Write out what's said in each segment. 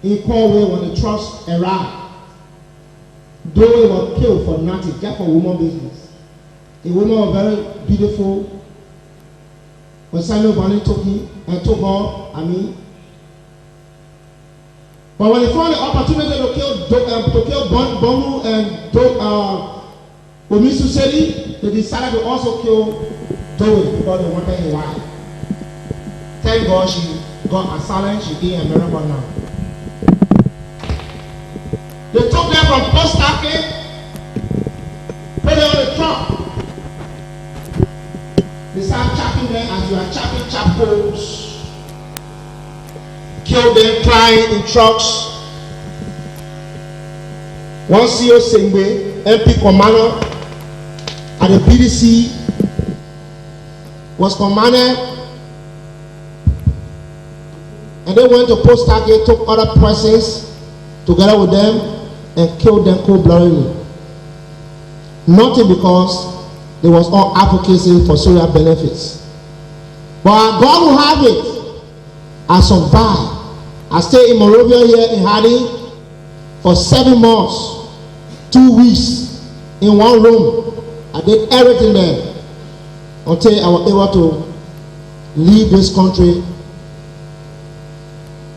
in Conway when the trucks arrived. Though they were killed for nothing, just for woman business. The woman was very beautiful. When Samuel Bonnie took him and took her, but when they found the opportunity to kill Bongu and Omisu Sedi, they decided to also kill Doe because they wanted a wife. Thank God she got asylum, she in America now. They took them from Postake, put them on the truck. They start chopping them as you are chopping chapels. Kill them flying in trucks. One CEO Sengbe, MP commander at the BDC, was commanded, and they went to Postake, took other persons together with them and killed them cold-bloodedly. Nothing because there was all advocacy for social benefits. But God will have it. I survived. I stayed in Monrovia here in Harding for 7 months, 2 weeks in one room. I did everything there until I was able to leave this country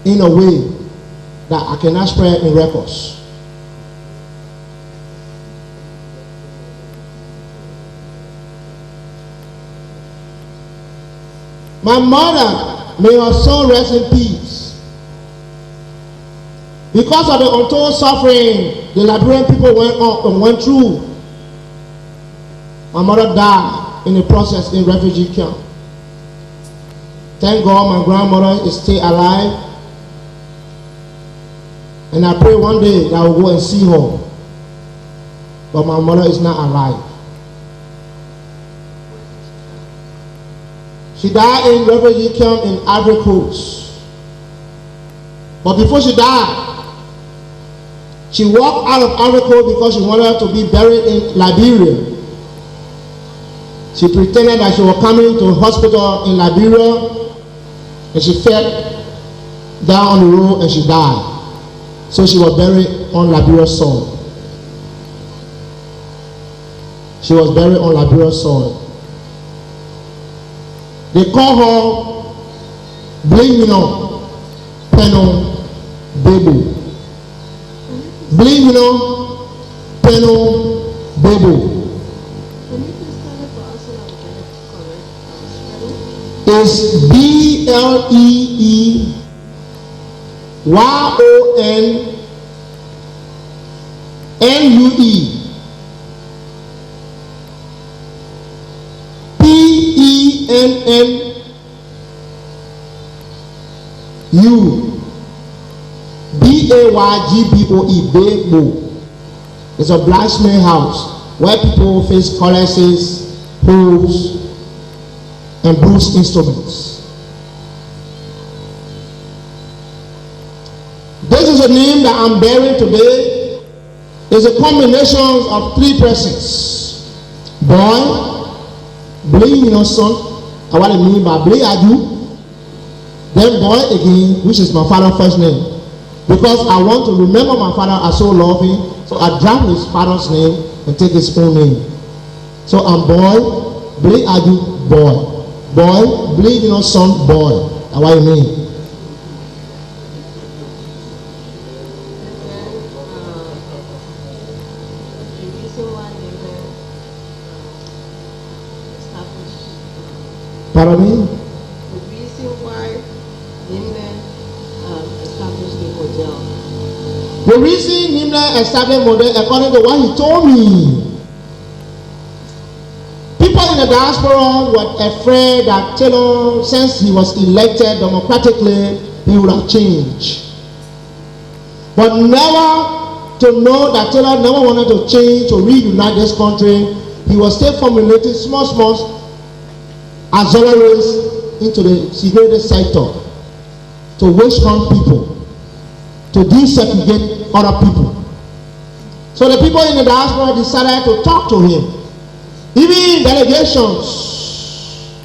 in a way that I cannot spread in records. My mother, may her soul rest in peace. Because of the untold suffering the Liberian people went through, my mother died in the process in refugee camp. Thank God my grandmother is still alive. And I pray one day that I will go and see her. But my mother is not alive. She died in refugee camp in Ivory Coast. But before she died, she walked out of Ivory Coast because she wanted to be buried in Liberia. She pretended that she was coming to a hospital in Liberia, and she fell down on the road and she died. So she was buried on Liberia soil. She was buried on Liberia soil. They call her Bleaju, Peno, Bebo. Bleaju, Peno, Bebo. Is BLEEYON NUE PENNU BAYGBOE Bebo. It's a blacksmith house where people face cutlasses, hoes, and blues instruments. This is a name that I'm bearing today. It's a combination of 3 persons. Boy, Bleaju, son, and what I mean by Bleaju. Then boy again, which is my father's first name. Because I want to remember my father as so loving, so I drop his father's name and take his own name. So I'm boy, Bleaju, boy. Boy, Bleaju, son, boy. That's what I mean. Pardon me? The reason why Nimle established the hotel. The reason Nimle established model, according to what he told me, people in the diaspora were afraid that Taylor, since he was elected democratically, he would have changed. But never to know that Taylor never wanted to change, to reunite this country. He was still formulating small auxiliaries into the security sector to witch hunt people, to desegregate other people. So the people in the diaspora decided to talk to him. Even delegations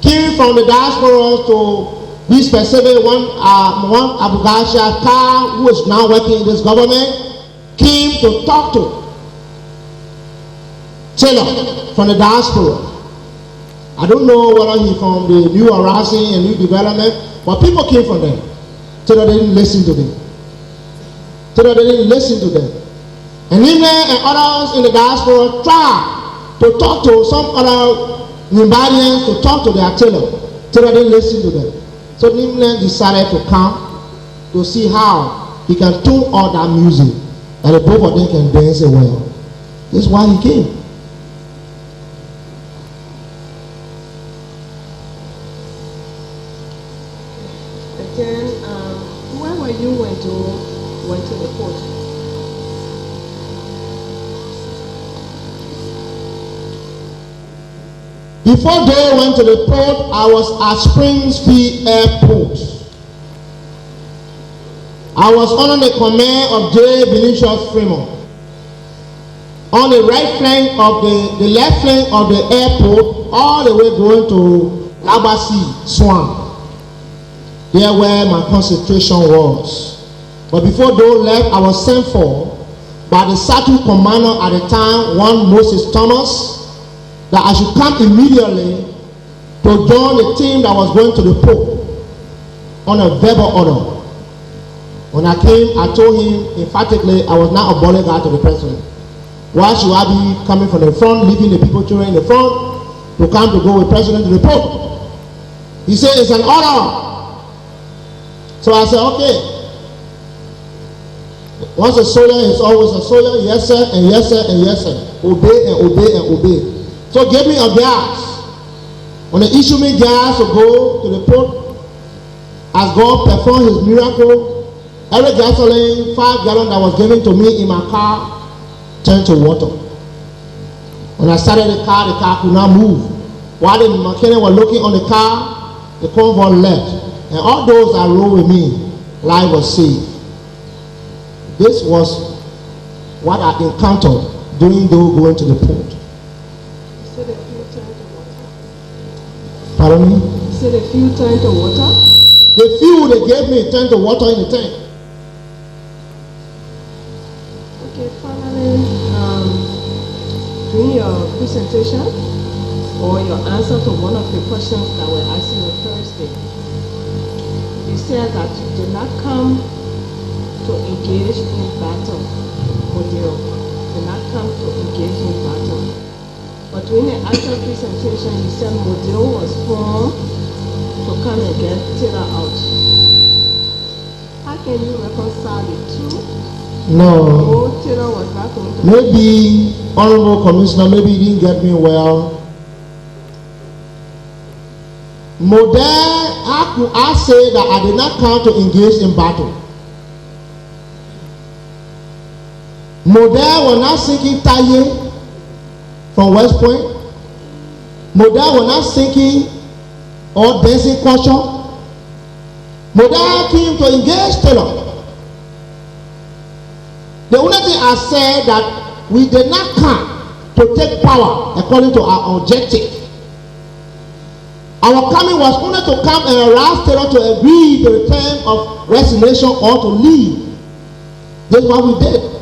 came from the diaspora to be specific, one Abu Gasha Khan, who is now working in this government, came to talk to Taylor from the diaspora. I don't know whether he's from the new arising and new development, but people came from them. Taylor didn't listen to them. Taylor didn't listen to them. And him and others in the diaspora tried to talk to some other Liberians to talk to their Taylor. Taylor didn't listen to them. So Nimland decided to come to see how he can tune all that music and the both of them can dance it well. That's why he came. And then, where were you when you went to the port? Before they went to the port, I was at Springfield Airport. I was under the command of J. Benicius Fremont. On the right flank of the left flank of the airport, all the way going to Labasi, Swan. There where my concentration was. But before they left, I was sent for by the SATU commander at the time, one Moses Thomas, that I should come immediately to join the team that was going to the Pope on a verbal order. When I came, I told him emphatically I was not a bodyguard to the president. Why should I be coming from the front, leaving the people children in the front to come to go with president to the Pope? He said it's an order. So I said, okay. Once a soldier is always a soldier, yes sir, and yes sir, and yes sir. Obey and obey and obey. So give me a gas. When they issue me gas to go to the port, as God performed his miracle, every gasoline, 5 gallons that was given to me in my car turned to water. When I started the car could not move. While the mechanic was looking on the car, the convoy left. And all those that rode with me, life was saved. This was what I encountered during going to the port. You said a few turned to water. Pardon me? You said a few turned to water? The few they gave me turned to water in the tank. Okay, finally, during your presentation or your answer to one of the questions that were asked on Thursday, you said that you did not come to engage in battle, Model. Did not come to engage in battle. But during the actual presentation, you said Model was formed to come and get Taylor out. How can you reconcile the two? No. Taylor was not going to. Maybe, Honorable Commissioner, maybe he didn't get me well. Model, how could I say that I did not come to engage in battle? Model was not sinking Taye from West Point. Model was not sinking or dancing culture. Model came to engage Taylor. The only thing I said that we did not come to take power according to our objective. Our coming was only to come and arouse Taylor to agree to the term of resignation or to leave. That's what we did.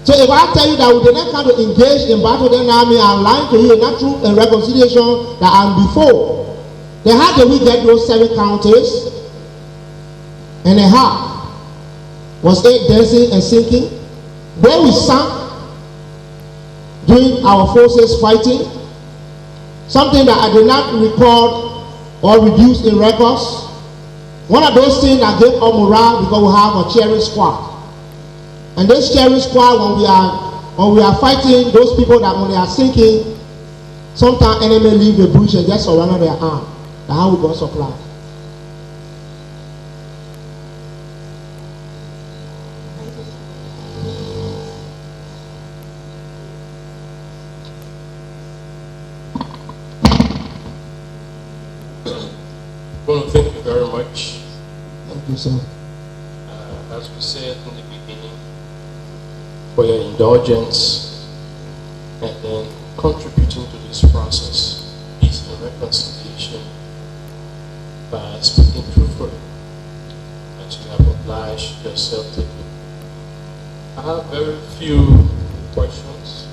So if I tell you that we did not come to engage in battle, then I mean I'm lying to you, not truth and reconciliation that I'm before. Then how did we get those 7 counties and a half? Was 8 dancing and sinking? Where we sank during our forces fighting? Something that I did not record or reduce in records. One of those things that gave up morale because we have a cheering squad. And this cheering squad, when we are fighting those people that when they are sinking, sometimes enemy leave the bush and just surrender their arm. That's how we got supply. I want to thank you very much. Thank you, sir. As we said in the beginning, for your indulgence and then contributing to this process, peace and reconciliation by speaking truthfully, as you have obliged yourself to do. I have very few questions,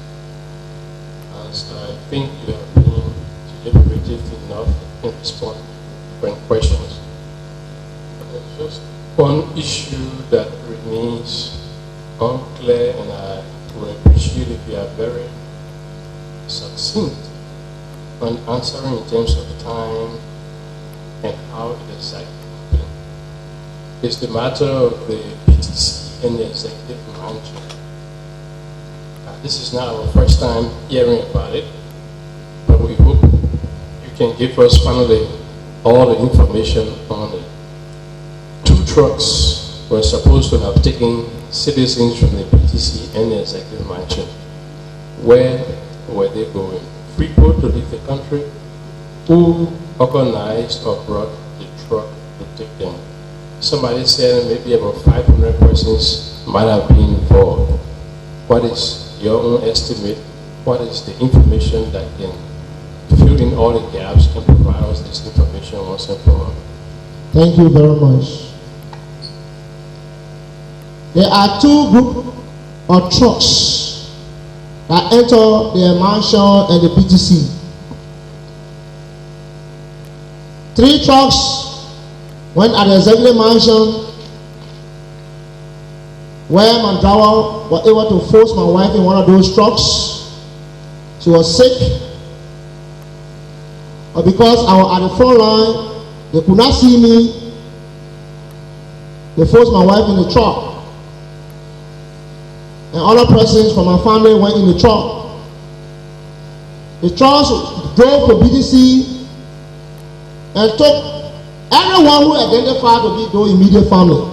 as I think you have been deliberative enough in responding to questions. But there's just one issue that remains unclear, and I would appreciate if you are very succinct on answering in terms of time and how it exactly happened. It's the matter of the PTC and the executive management. This is not our first time hearing about it, but we hope you can give us finally all the information on it. 2 trucks were supposed to have taken citizens from the PTC and the executive mansion. Where were they going? Freeport to leave the country? Who organized or brought the truck to take them? Somebody said maybe about 500 persons might have been involved. What is your own estimate? What is the information that can fill in all the gaps and provide us this information once and for all? Thank you very much. There are 2 groups of trucks that enter the mansion and the PTC. 3 trucks went at the executive mansion, where Monrovia was able to force my wife in one of those trucks. She was sick, but because I was at the front line, they could not see me. They forced my wife in the truck, and other persons from my family went in the truck. The trucks drove to BDC and took everyone who identified to be their immediate family.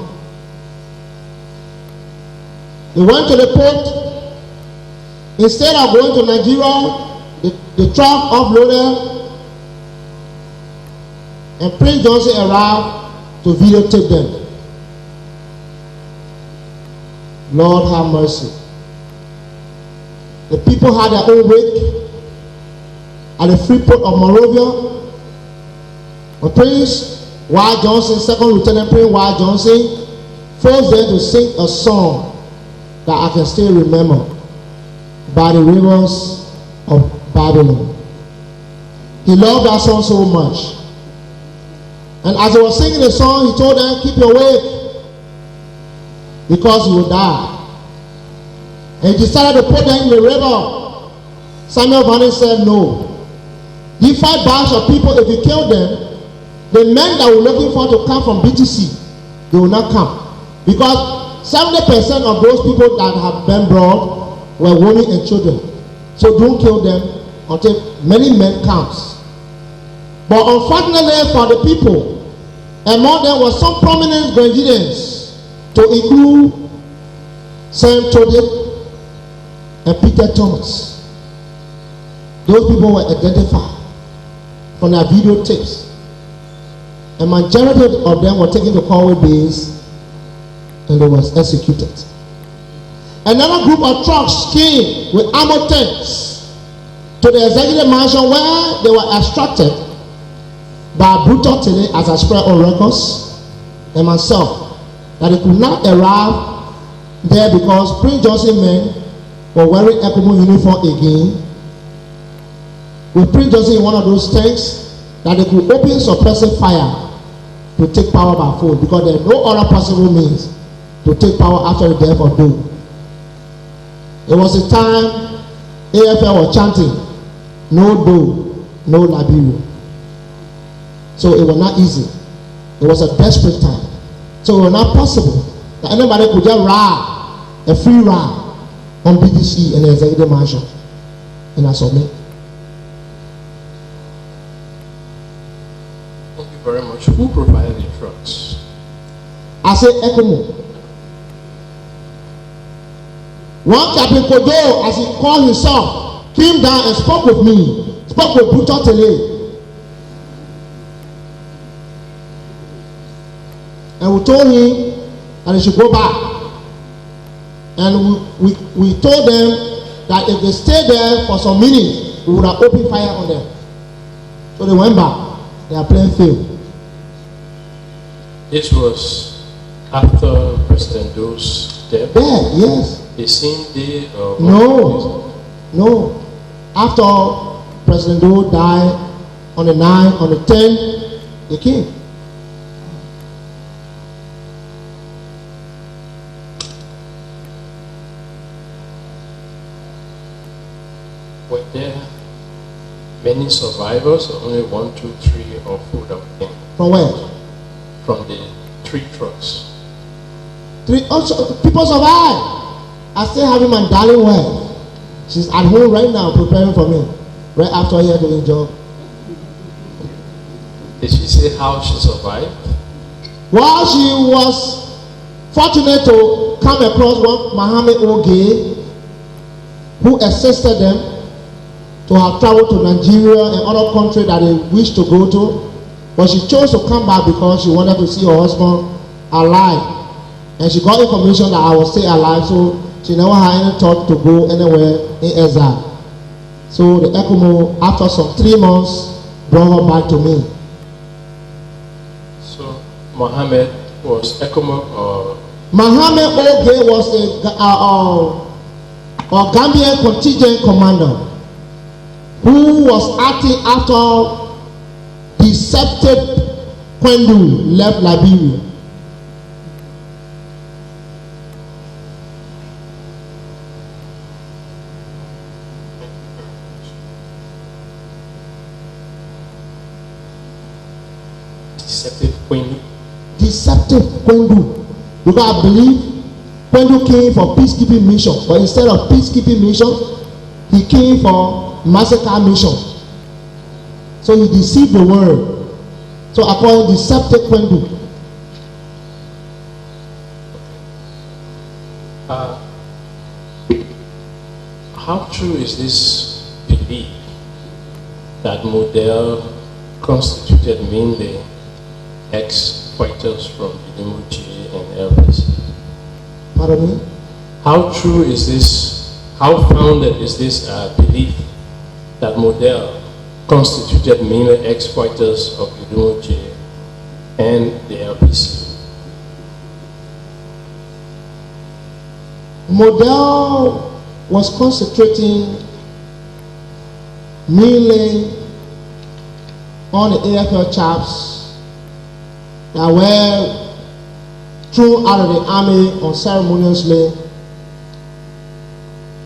They went to the port. Instead of going to Nigeria, the truck offloaded, and Prince Johnson arrived to videotape them. Lord have mercy. The people had their own wake at the free port of Monrovia. When Prince Y. Johnson, Second Lieutenant Prince Y. Johnson, forced them to sing a song that I can still remember, By the Rivers of Babylon. He loved that song so much. And as he was singing the song, he told them, keep your way, because you will die. And he decided to put them in the river. Samuel Vanning said, no. You fight batch of people, if you kill them, the men that were looking for to come from BTC, they will not come. Because 70% of those people that have been brought were women and children. So don't kill them until many men comes. But unfortunately for the people, among them was some prominent Grenadians, to include Sam Todik and Peter Thomas. Those people were identified from their videotapes. A majority of them were taken to Conway base and they was executed. Another group of trucks came with armored tanks to the executive mansion, where they were extracted by brutal Tele, as I spread on records, and myself, that they could not arrive there because Prince Johnson men were wearing ecomog uniform again. With Prince Johnson in one of those tanks, that they could open suppressive fire to take power by force, because there are no other possible means to take power after the death of Doe. It was a time AFL was chanting, no Doe, no Liberia. So it was not easy. It was a desperate time. So it was not possible that anybody could just ride a free ride on BTC and the executive mansion. And I submit. Thank you very much. Who provided the trucks? I say ecomog. One Captain Kodo, as he called himself, came down and spoke with me, spoke with brutal Tele. And we told him that he should go back. And we told them that if they stayed there for some minutes, we would have opened fire on them. So they went back. They are playing field. This was after President Doe's death? Yeah, yes. The same day? Or No. After President Doe died on the 9th, on the 10th, they came. Were there many survivors, or only 1, 2, 3, or 4 that came? From where? From the 3 trucks. 3 also, people survive. I still have my darling wife. She's at home right now preparing for me. Right after here doing job. Did she say how she survived? While she was fortunate to come across one Mohammed Oge who assisted them to have traveled to Nigeria and other countries that they wished to go to, but she chose to come back because she wanted to see her husband alive, and she got information that I was still alive, so she never had any thought to go anywhere in exile. So the ecomog, after some 3 months, brought her back to me. So Mohammed was ecomog, or? Mohammed Oge was a Gambian contingent commander who was acting after deceptive Kwendu left Liberia. Deceptive Kwendu. Because I believe Kwendu came for peacekeeping mission, but instead of peacekeeping mission, he came for massacre mission. So he deceived the world. So I call him deceptive Kwendu. How true is this belief that Model constituted mainly ex-fighters from Bleaju and LPC? Pardon me? How true is this, how founded is this belief that Model constituted mainly ex-fighters of Bleaju and the LPC? Model was concentrating mainly on the AFL chaps that were thrown out of the army unceremoniously.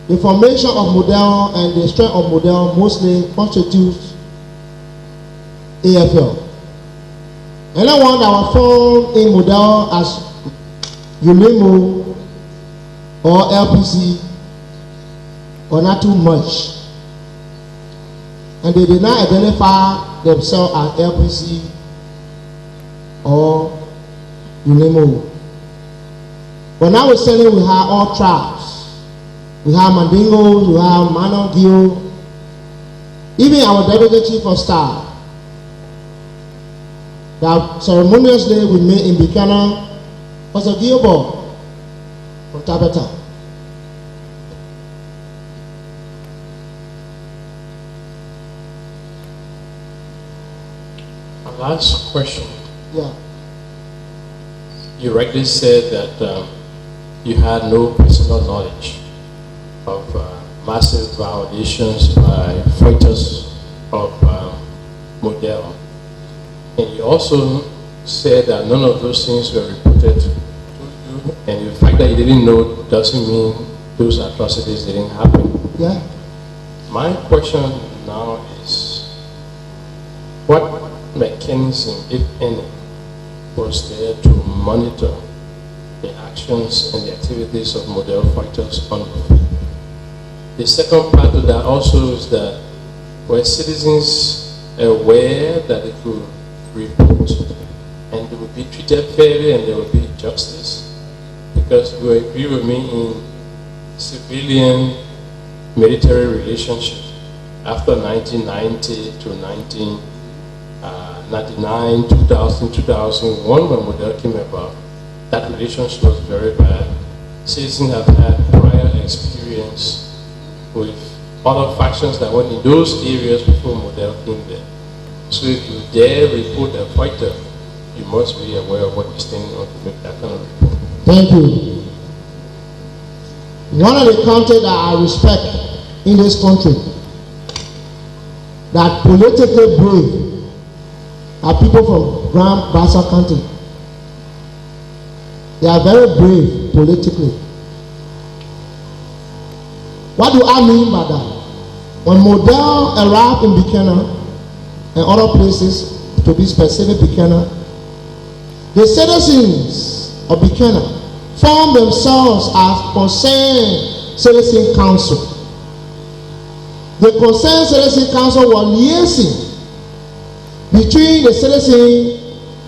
The formation of Model and the strength of Model mostly constitutes AFL. Anyone that was formed in Model as ULIMO or LPC or not too much, and they did not identify themselves as LPC or ULIMO. But now we're saying we have all tribes. We have Mandingos, we have Manongio, even our deputy chief of staff that ceremoniously we made in Buchanan was a Gilbo from Tabata. Last question. Yeah. You rightly said that you had no personal knowledge of massive violations by fighters of Model. And you also said that none of those things were reported to you, and the fact that you didn't know doesn't mean those atrocities didn't happen. Yeah. My question now is, what mechanism, if any, was there to monitor the actions and the activities of Model fighters on the field? The second part of that also is that were citizens aware that they could report and they would be treated fairly and there would be justice? Because you agree with me in civilian military relationship after 1990 to 1999, 2000, 2001 when Model came about, that relationship was very bad. Citizens have had prior experience with other factions that went in those areas before Model came there. So if you dare report a fighter, you must be aware of what you're standing on to make that kind of report. Thank you. One of the countries that I respect in this country, that politically brave, are people from Grand Bassa County. They are very brave politically. What do I mean by that? When Model arrived in Buchanan and other places, to be specific Buchanan, the citizens of Buchanan formed themselves as Concerned Citizen Council. The Concerned Citizen Council was liaising between the citizen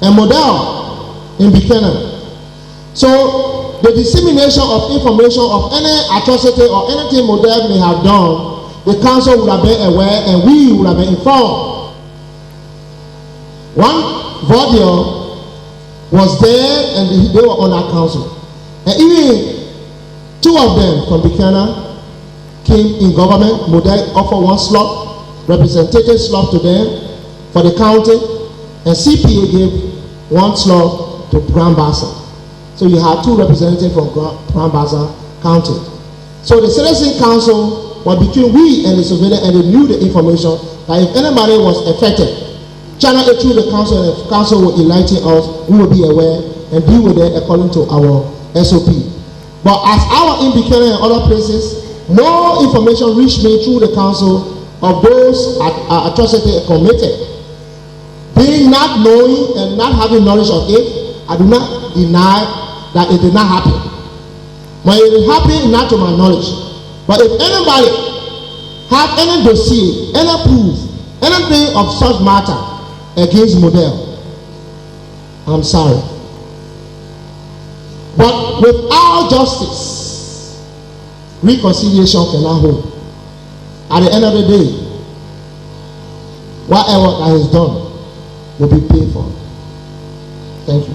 and Model in Buchanan. So the dissemination of information of any atrocity or anything Model may have done, the council would have been aware and we would have been informed. One Vaudier was there and they were on our council. And even two of them from Buchanan came in government. Model offered one slot, representative slot to them for the county, and CPA gave one slot to Grand Bassa. So you have two representatives from Grand Bassa County. So the Citizen Council was between we and the civilian, and they knew the information that if anybody was affected, channel it through the council, and the council will enlighten us, we will be aware and deal with it according to our SOP. But as our in Buchanan and other places, no information reached me through the council of those atrocities committed. Being not knowing and not having knowledge of it, I do not deny that it did not happen. But it happened not to my knowledge. But if anybody have any dossier, any proof, anything of such matter against Model, I'm sorry. But without justice, reconciliation cannot hold. At the end of the day, whatever that is done will be paid for. Thank you.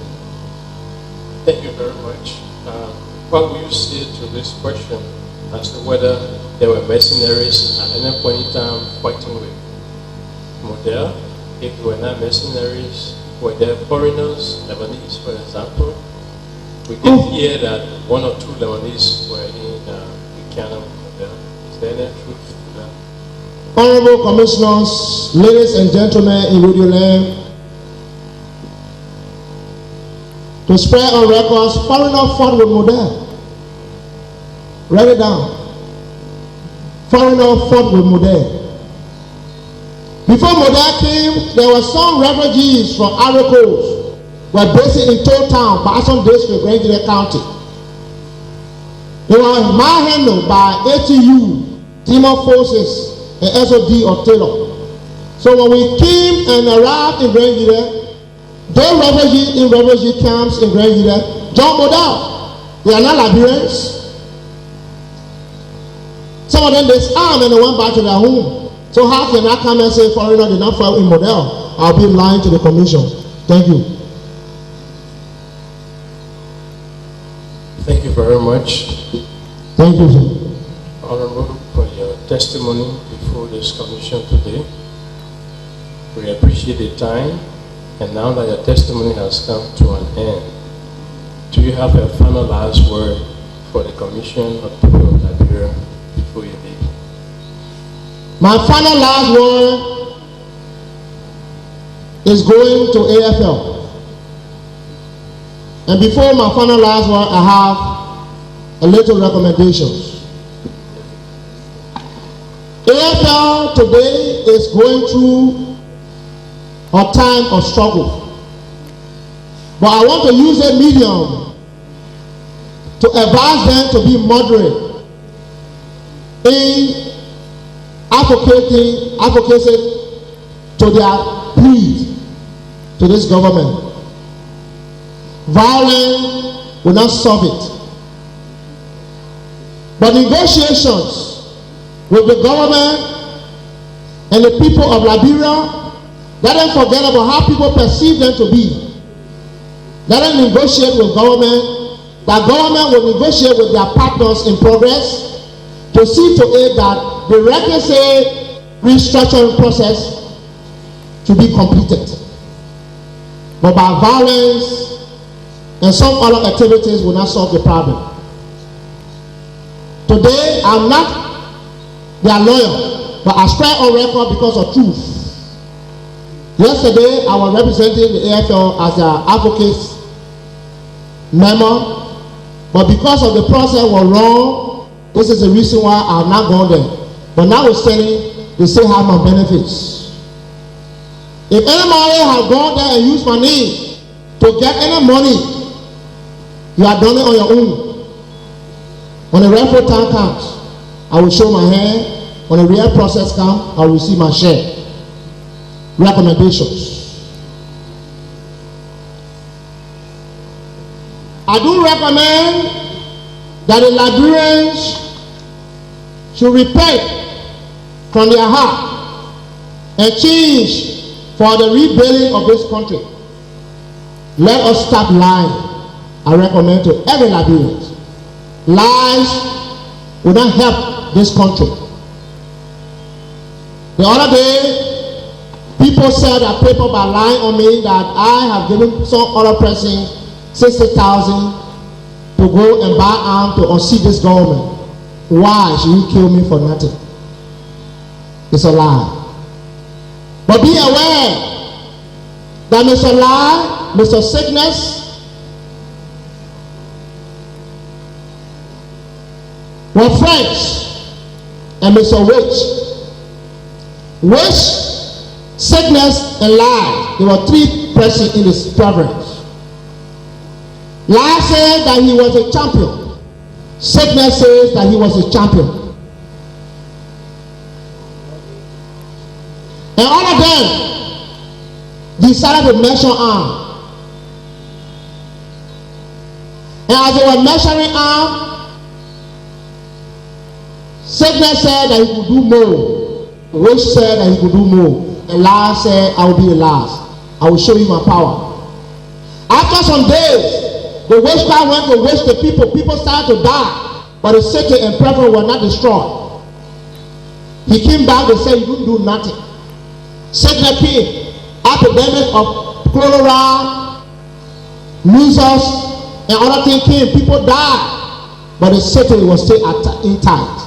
Thank you very much. What will you say to this question as to whether there were mercenaries at any point in time fighting with Model? If they were not mercenaries, were there foreigners, Lebanese for example? We did hear that one or two Lebanese were in Buchanan with Model. Is there any truth to that? Honorable Commissioners, ladies and gentlemen in Radio Land, to spread on records, foreigners fought with Model. Write it down. Foreigners fought with Model. Before Model came, there were some refugees from Ivory Coast, were based in Toll Town, Basson District, Rangers County. They were manhandled by ATU, Timor Forces, and SOD of Taylor. So when we came and arrived in Rangers, those refugees in refugee camps in Rangers, John Model, they are not Liberians. Some of them disarmed and they went back to their home. So how can I come and say foreigner did not fight in Model? I'll be lying to the commission. Thank you. Thank you very much. Thank you, sir. Honorable, for your testimony before this commission today. We appreciate the time, and now that your testimony has come to an end, do you have a final last word for the commission of the people of Liberia before you leave? My final last word is going to AFL. And before my final last word, I have a little recommendations. AFL today is going through a time of struggle. But I want to use a medium to advise them to be moderate in advocacy to their plea to this government. Violence will not solve it. But negotiations with the government and the people of Liberia, let them forget about how people perceive them to be. Let them negotiate with government. That government will negotiate with their partners in progress to see to it that the requisite restructuring process to be completed. But by violence and some other activities will not solve the problem. Today, I'm not their lawyer, but I swear on record because of truth. Yesterday, I was representing the AFL as their advocate member, but because of the process was wrong, this is the reason why I have not gone there. But notwithstanding, they still have my benefits. If anybody has gone there and used my name to get any money, you have done it on your own. When the referral time comes, I will show my hand. When the real process comes, I will receive my share. Recommendations. I do recommend that the Liberians should repent from their heart and change for the rebuilding of this country. Let us stop lying. I recommend to every Liberian. Lies will not help this country. The other day, people said a paper by lying on me that I have given some other person 60,000 to go and buy arms to unseat this government. Why should you kill me for nothing? It's a lie. But be aware that Mr. Lie, Mr. Sickness, were friends, and Mr. Witch, Sickness, and Lie, there were three persons in this province. Lie said that he was a champion. Sickness says that he was a champion. And all of them decided to measure arm. And as they were measuring arm, Sickness said that he could do more. Witch said that he could do more. And Lie said, I will be the last. I will show you my power. After some days, the witchcraft went to witch the people. People started to die. But the city and preference were not destroyed. He came back and said, you didn't do nothing. Sickness came. Epidemic of cholera, measles, and other things came. People died. But the city was still intact.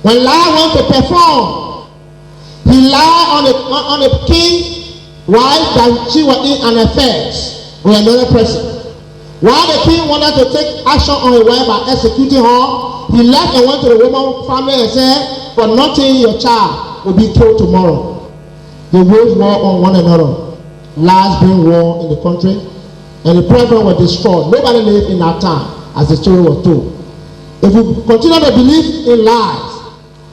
When Lie went to perform, he lied on the king's wife that she was in an affair with another person. While the king wanted to take action on his wife by executing her, he left and went to the woman's family and said, for nothing your child will be killed tomorrow. They waged war on one another. Lies bring war in the country, and the president was destroyed. Nobody lived in that time, as the story was told. If we continue to believe in lies,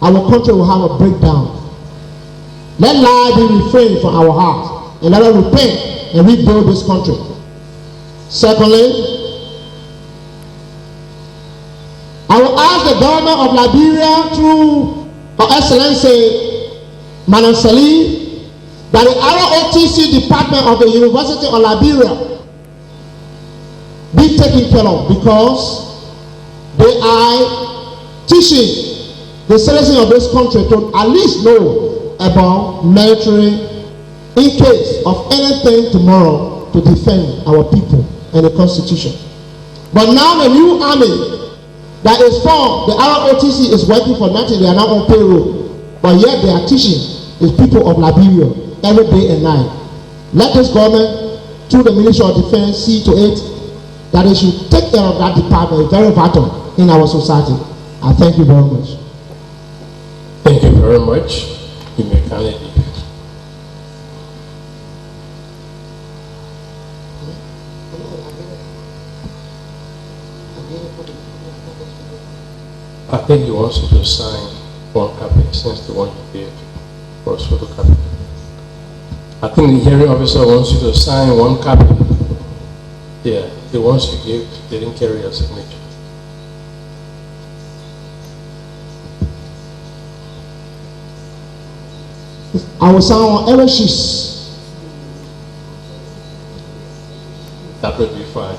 our country will have a breakdown. Let lie be refrained from our hearts, and let us repent and rebuild this country. Secondly, I will ask the government of Liberia through Her Excellency Madam Salih that the ROTC department of the University of Liberia be taken care of, because they are teaching the citizens of this country to at least know about military in case of anything tomorrow to defend our people and the Constitution. But now the new army that is formed, the ROTC is working for nothing. They are not on payroll, but yet they are teaching the people of Liberia every day and night. Let this government, through the Ministry of Defense, see to it that they should take care of that department. It's very vital in our society. I thank you very much. Thank you very much. You may kindly leave. I think he wants you to sign one copy since the one you gave was photocopy. I think the hearing officer wants you to sign one copy. Yeah, the ones you gave didn't carry a signature. I will sign on every sheet. That would be fine.